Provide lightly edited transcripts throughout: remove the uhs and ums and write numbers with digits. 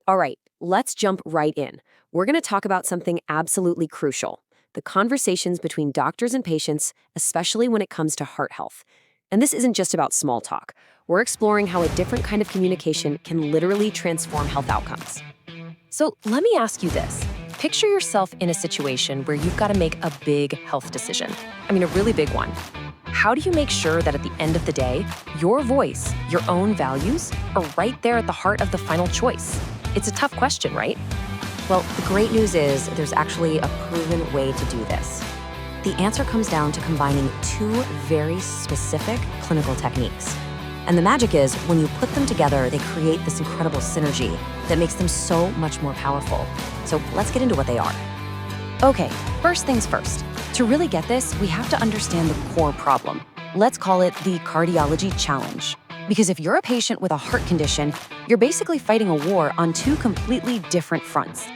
All right, let's jump right in. We're going to talk about something absolutely crucial: the conversations between doctors and patients, especially when it comes to heart health. And this isn't just about small talk. We're exploring how a different kind of communication can literally transform health outcomes. So let me ask you this. Picture yourself in a situation where you've got to make a big health decision. I mean, a really big one. How do you make sure that at the end of the day, your voice, your own values, are right there at the heart of the final choice? It's a tough question, right? Well, the great news is there's actually a proven way to do this. The answer comes down to combining two very specific clinical techniques. And the magic is, when you put them together, they create this incredible synergy that makes them so much more powerful. So let's get into what they are. Okay, first things first. To really get this, we have to understand the core problem. Let's call it the cardiology challenge. Because if you're a patient with a heart condition, you're basically fighting a war on two completely different fronts.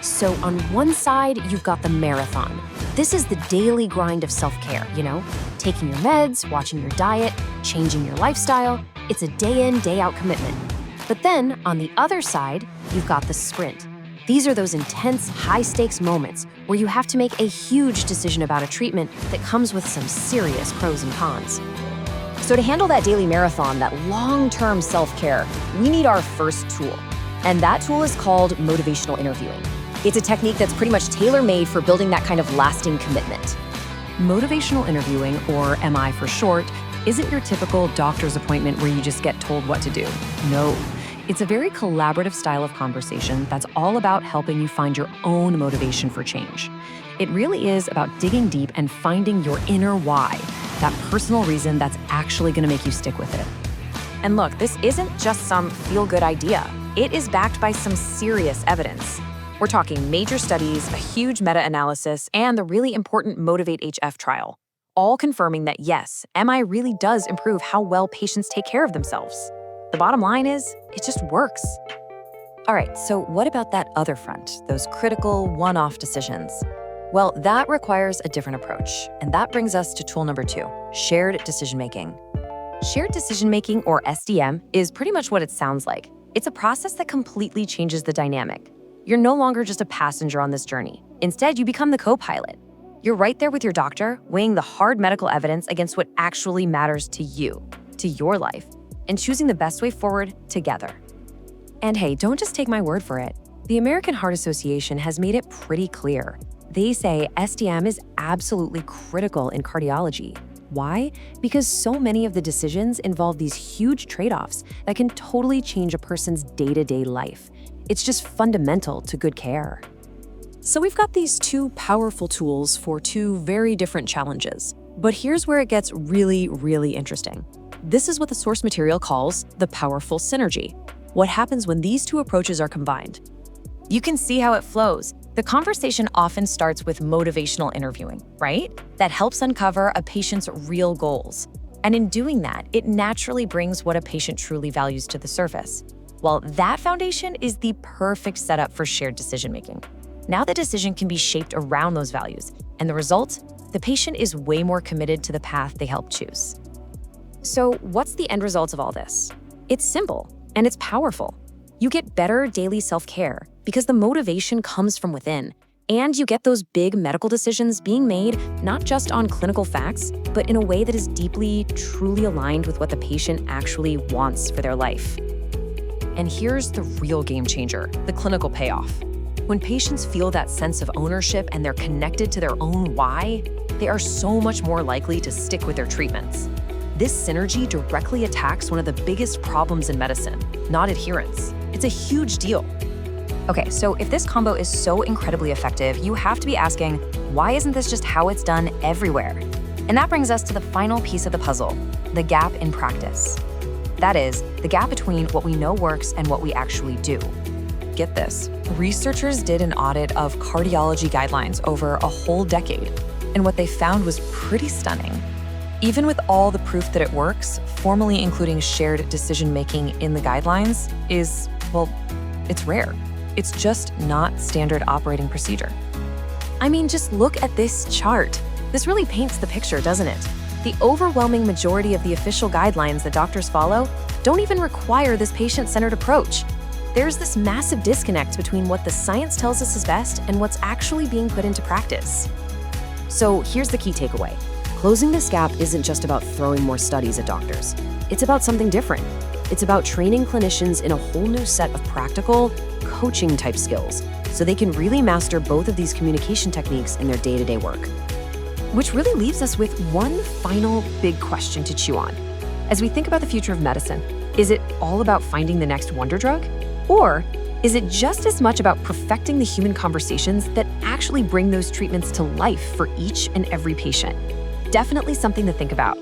So on one side, you've got the marathon. This is the daily grind of self-care, taking your meds, watching your diet, changing your lifestyle. It's a day-in, day-out commitment. But then, on the other side, you've got the sprint. These are those intense, high-stakes moments where you have to make a huge decision about a treatment that comes with some serious pros and cons. So to handle that daily marathon, that long-term self-care, we need our first tool. And that tool is called motivational interviewing. It's a technique that's pretty much tailor-made for building that kind of lasting commitment. Motivational interviewing, or MI for short, isn't your typical doctor's appointment where you just get told what to do. No. It's a very collaborative style of conversation that's all about helping you find your own motivation for change. It really is about digging deep and finding your inner why, that personal reason that's actually going to make you stick with it. And look, this isn't just some feel-good idea. It is backed by some serious evidence. We're talking major studies, a huge meta-analysis, and the really important Motivate-HF trial, all confirming that yes, MI really does improve how well patients take care of themselves. The bottom line is, it just works. All right, so what about that other front, those critical one-off decisions? Well, that requires a different approach, and that brings us to tool number 2, shared decision-making. Shared decision-making, or SDM, is pretty much what it sounds like. It's a process that completely changes the dynamic. You're no longer just a passenger on this journey. Instead, you become the co-pilot. You're right there with your doctor, weighing the hard medical evidence against what actually matters to you, to your life, and choosing the best way forward together. And hey, don't just take my word for it. The American Heart Association has made it pretty clear. They say SDM is absolutely critical in cardiology. Why? Because so many of the decisions involve these huge trade-offs that can totally change a person's day-to-day life. It's just fundamental to good care. So we've got these two powerful tools for two very different challenges. But here's where it gets really, really interesting. This is what the source material calls the powerful synergy. What happens when these two approaches are combined? You can see how it flows. The conversation often starts with motivational interviewing, right? That helps uncover a patient's real goals. And in doing that, it naturally brings what a patient truly values to the surface. Well, that foundation is the perfect setup for shared decision-making. Now the decision can be shaped around those values, and the result? The patient is way more committed to the path they help choose. So what's the end result of all this? It's simple, and it's powerful. You get better daily self-care because the motivation comes from within, and you get those big medical decisions being made not just on clinical facts, but in a way that is deeply, truly aligned with what the patient actually wants for their life. And here's the real game changer, the clinical payoff. When patients feel that sense of ownership and they're connected to their own why, they are so much more likely to stick with their treatments. This synergy directly attacks one of the biggest problems in medicine, not adherence. It's a huge deal. Okay, so if this combo is so incredibly effective, you have to be asking, why isn't this just how it's done everywhere? And that brings us to the final piece of the puzzle, the gap in practice. That is, the gap between what we know works and what we actually do. Get this, researchers did an audit of cardiology guidelines over a whole decade, and what they found was pretty stunning. Even with all the proof that it works, formally including shared decision-making in the guidelines is, well, it's rare. It's just not standard operating procedure. I mean, just look at this chart. This really paints the picture, doesn't it? The overwhelming majority of the official guidelines that doctors follow don't even require this patient-centered approach. There's this massive disconnect between what the science tells us is best and what's actually being put into practice. So here's the key takeaway. Closing this gap isn't just about throwing more studies at doctors. It's about something different. It's about training clinicians in a whole new set of practical, coaching-type skills so they can really master both of these communication techniques in their day-to-day work. Which really leaves us with one final big question to chew on. As we think about the future of medicine, is it all about finding the next wonder drug? Or is it just as much about perfecting the human conversations that actually bring those treatments to life for each and every patient? Definitely something to think about.